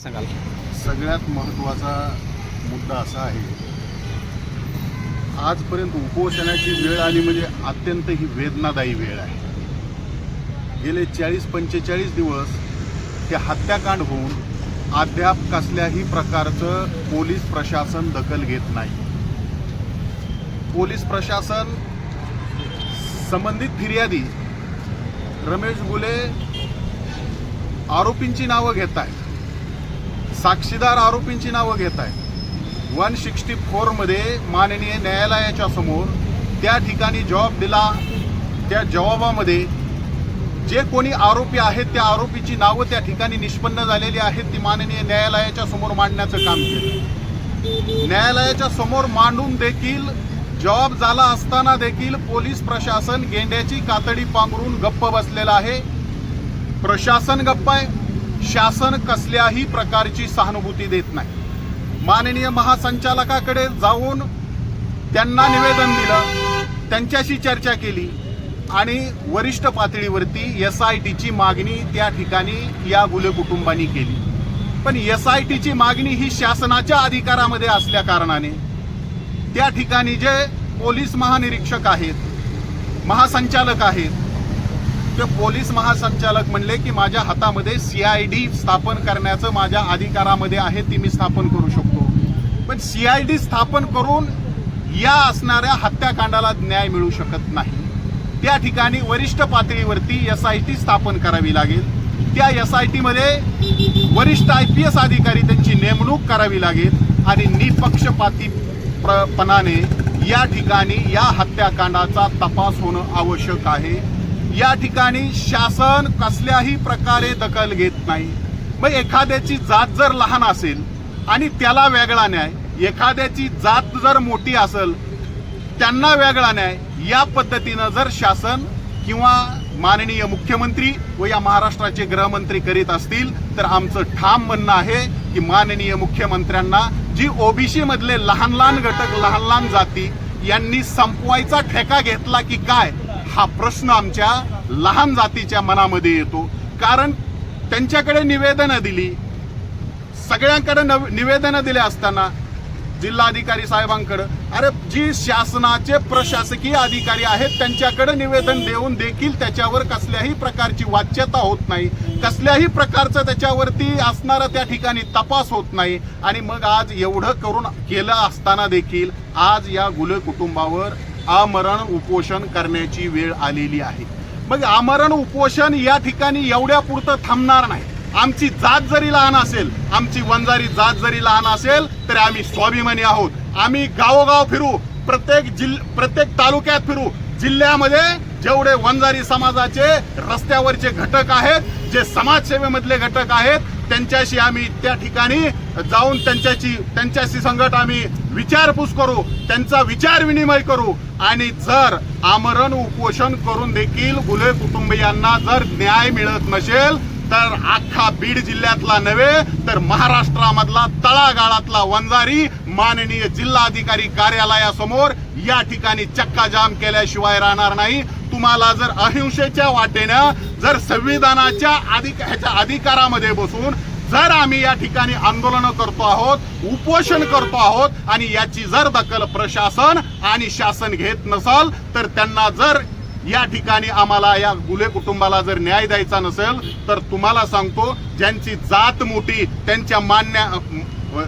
सांगाल? सगळ्यात महत्त्वाचा मुद्दा असा आहे, आजपर्यंत उपोषणाची वेळ आली म्हणजे अत्यंत ही वेदनादायी वेळ आहे. गेले 40-45 दिवस हे हत्याकांड होऊन अद्याप कसल्याही प्रकारचं पोलीस प्रशासन दखल घेत नाही. पोलीस प्रशासन संबंधित फिर्यादी रमेश गुले आरोपींची नावं घेत आहे, साक्षीदार आरोपींची नावं घेत आहे. 164 मध्ये माननीय न्यायालयाच्या समोर त्या ठिकाणी जबाब दिला. त्या जबाबामध्ये जे कोणी आरोपी आहेत त्या आरोपीची नावं त्या ठिकाणी निष्पन्न झालेली आहेत, ती माननीय न्यायालयाच्या समोर मांडण्याचं काम केलं. न्यायालयाच्या समोर मांडून देखील जबाब झाला असताना देखील पोलीस प्रशासन गेंड्याची कातडी पांघरून गप्प बसलेलं आहे. प्रशासन गप्प आहे, शासन कसल्याही प्रकारची सहानुभूती देत नाही. माननीय महासंचालकाकडे जाऊन त्यांना निवेदन दिलं, त्यांच्याशी चर्चा केली आणि वरिष्ठ पातळीवरती SITची मागणी त्या ठिकाणी या गुले कुटुंबांनी केली. पण SITची मागणी ही शासनाच्या अधिकारामध्ये असल्या कारणाने त्या ठिकाणी जे पोलीस महानिरीक्षक आहेत, महासंचालक आहेत, ते पोलीस महासंचालक म्हणले की माझ्या हातामध्ये CID स्थापन करण्याचं माझ्या अधिकारामध्ये आहे, ती मी स्थापन करू शकतो. पण CID स्थापन करून या असणाऱ्या हत्याकांडाला न्याय मिळू शकत नाही. त्या ठिकाणी वरिष्ठ पातळीवरती SIT स्थापन करावी लागेल. त्या SIT मध्ये वरिष्ठ IPS अधिकारी त्यांची नेमणूक करावी लागेल आणि निपक्षपातीपणाने या ठिकाणी या हत्याकांडाचा तपास होणं आवश्यक आहे. या ठिकाणी शासन कसल्याही प्रकारे दखल घेत नाही. मग एखाद्याची जात जर लहान असेल आणि त्याला वेगळा न्याय, एखाद्याची जात जर मोठी असेल त्यांना वेगळा न्याय, या पद्धतीनं जर शासन किंवा माननीय मुख्यमंत्री व या महाराष्ट्राचे गृहमंत्री करीत असतील तर आमचं ठाम म्हणणं आहे की माननीय मुख्यमंत्र्यांना जी OBC मधले लहान लहान घटक, लहान लहान जाती यांनी संपवायचा ठेका घेतला की काय, हा प्रश्न आमच्या लहान जातीच्या मनामध्ये येतो. कारण त्यांच्याकडे निवेदनं दिली, सगळ्यांकडे निवेदनं दिले असताना जिल्हाधिकारी साहेबांकडे, अरे जी शासनाचे प्रशासकीय अधिकारी आहेत त्यांच्याकडे निवेदन देऊन देखील त्याच्यावर कसल्याही प्रकारची वाच्यता होत नाही, कसल्याही प्रकारचं त्याच्यावरती असणारा त्या ठिकाणी तपास होत नाही. आणि मग आज एवढं करून केलं असताना देखील आज या गुले कुटुंबावर आमरण उपोषण करण्याची वेळ आलेली आहे. मग आमरण उपोषण या ठिकाणी एवढ्या पुरतं थांबणार नाही. आमची जात जरी लहान असेल, आमची वंजारी जात जरी लहान असेल तरी आम्ही स्वाभिमानी आहोत. आम्ही गावोगाव फिरू, प्रत्येक तालुक्यात फिरू, जिल्ह्यामध्ये जेवढे वंजारी समाजाचे रस्त्यावरचे घटक आहेत, जे समाजसेवेमधले घटक आहेत, त्यांच्याशी आम्ही त्या ठिकाणी जाऊन त्यांच्याशी संगत आम्ही विचारपूस करू, त्यांचा विचार विनिमय करू. आणि जर आमरण उपोषण करून देखील गुले कुटुंबियांना जर न्याय मिळत नसेल तर अख्खा बीड जिल्ह्यातला नव्हे तर महाराष्ट्रामधला तळागाळातला वंजारी माननीय जिल्हाधिकारी कार्यालयासमोर या ठिकाणी चक्काजाम केल्याशिवाय राहणार नाही. तुम्हाला जर अहिंसेच्या वाटेनं, जर संविधानाच्या अधिकारामध्ये बसून जर आम्ही या ठिकाणी आंदोलन करतो आहोत, उपोषण करतो आहोत आणि याची जर दखल प्रशासन आणि शासन घेत नसेल तर त्यांना जर या ठिकाणी आम्हाला या गुले कुटुंबाला जर न्याय द्यायचा नसेल तर तुम्हाला सांगतो, ज्यांची जात मोठी त्यांच्या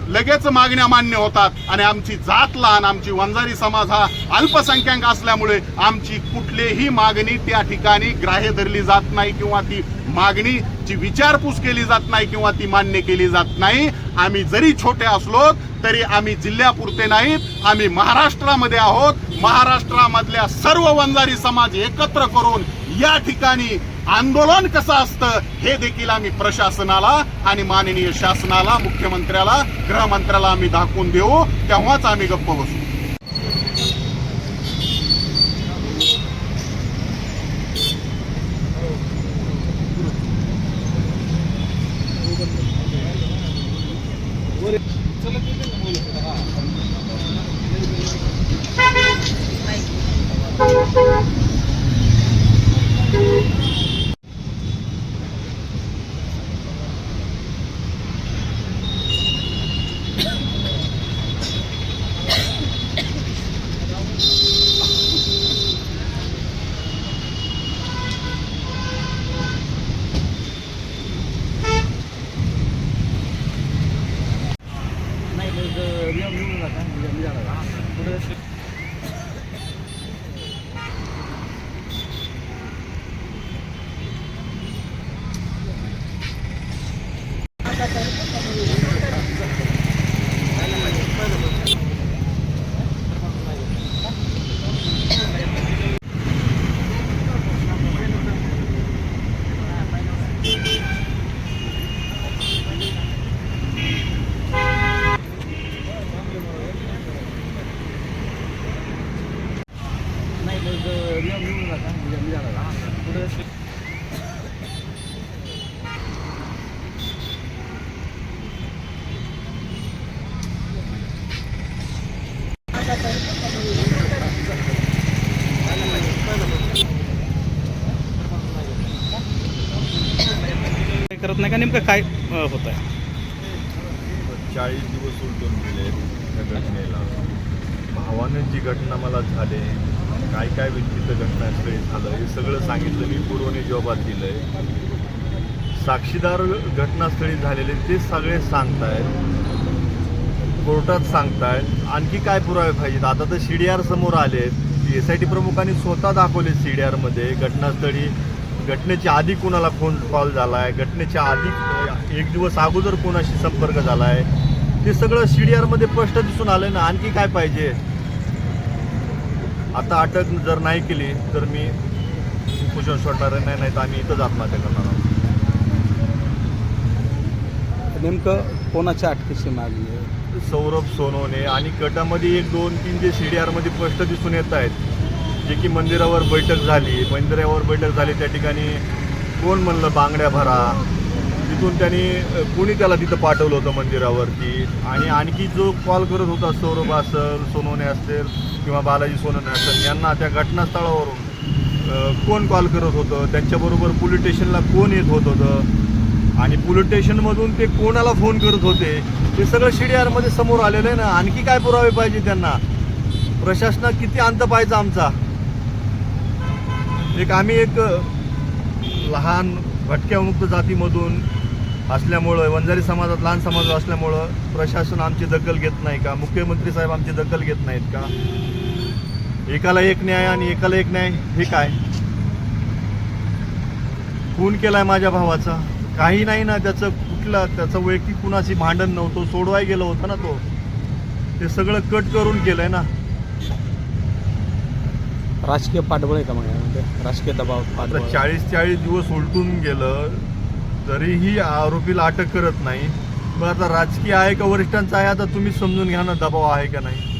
लगेच मागण्या मान्य होतात आणि आमची जात लहान, आमची वंजारी समाज हा अल्पसंख्याक असल्यामुळे आमची कुठलीही मागणी त्या ठिकाणी ग्राह्य धरली जात नाही किंवा ती मागणीची विचारपूस केली जात नाही किंवा ती मान्य केली जात नाही. आम्ही जरी छोटे असलो तरी आम्ही जिल्ह्यापुरते नाहीत, आम्ही महाराष्ट्रामध्ये आहोत. महाराष्ट्रामधल्या सर्व वंजारी समाज एकत्र करून या ठिकाणी आंदोलन कसं असतं हे देखील आम्ही प्रशासनाला आणि माननीय शासनाला, मुख्यमंत्र्याला, गृहमंत्र्याला आम्ही दाखवून देऊ, तेव्हाच आम्ही गप्प बसू. काय करत नाही का नेमकं काय होत आहे? 40 दिवस उलटून गेले त्या घटनेला. भावानं जी घटना मला झाली, काय काय व्यक्तीचं घटनास्थळी झालं हे सगळं सांगितलं. मी पूर्वने जॉबात दिलं आहे. साक्षीदार घटनास्थळी झालेले ते सगळे सांगतायत, कोर्टात सांगतायत. आणखी काय पुरावे पाहिजेत? आता तर CDR समोर आले. SIT प्रमुखांनी स्वतः दाखवले CDRमध्ये घटनास्थळी घटनेच्या आधी कोणाला फोन कॉल झाला आहे, घटनेच्या आधी एक दिवस अगोदर कोणाशी संपर्क झाला आहे, ते सगळं CDRमध्ये स्पष्ट दिसून आलं ना. आणखी काय पाहिजे? आता अटक जर नाही केली तर मी उपोषण सोडणार नाही तर आम्ही इथंच आत्महत्या करणार आहोत. नेमकं कोणाच्या अटकेची मागणी आहे? सौरभ सोनवणे आणि गटामध्ये 1, 2, 3 जे CDRमध्ये स्पष्ट दिसून येत आहेत, जे की मंदिरावर बैठक झाली. त्या ठिकाणी कोण म्हणलं बांगड्या भरा, तिथून त्यांनी कोणी त्याला तिथं पाठवलं होतं मंदिरावरती. आणि आणखी जो कॉल करत होता, सौरभ असेल, सोनवणे असेल किंवा बालाजी सोनवणे असेल, यांना त्या घटनास्थळावरून कोण कॉल करत होतं, त्यांच्याबरोबर पोलीस स्टेशनला कोण येत होतं आणि पोलीस स्टेशनमधून ते कोणाला फोन करत होते, हे सगळं CDRमध्ये समोर आलेलं आहे ना. आणखी काय पुरावे पाहिजे त्यांना? प्रशासनात किती अंत पाहिजे आमचा? आम्ही एक लहान भटक्यामुक्त जातीमधून असल्यामुळं, वंजारी समाजात लहान समाज असल्यामुळं प्रशासन आमची दखल घेत नाही का? मुख्यमंत्री साहेब आमची दखल घेत नाहीत का? एकाला एक न्याय आणि एकाला एक न्याय हे काय? खून केलाय माझ्या भावाचा, काही नाही ना त्याचं वैयक्तिक कुणाची भांडण नव्हतं, सोडवाय गेलं होतं ना. ते सगळं कट करून केलंय ना. राजकीय पाठबळ आहे का मग यामध्ये? राजकीय दबाव पाठबळ? 40 दिवस उलटून गेलं तरीही आरोपीला अटक करत नाही. मग आता राजकीय आहे का वरिष्ठांचा आहे? आता तुम्हीच समजून घ्या ना, दबाव आहे का नाही.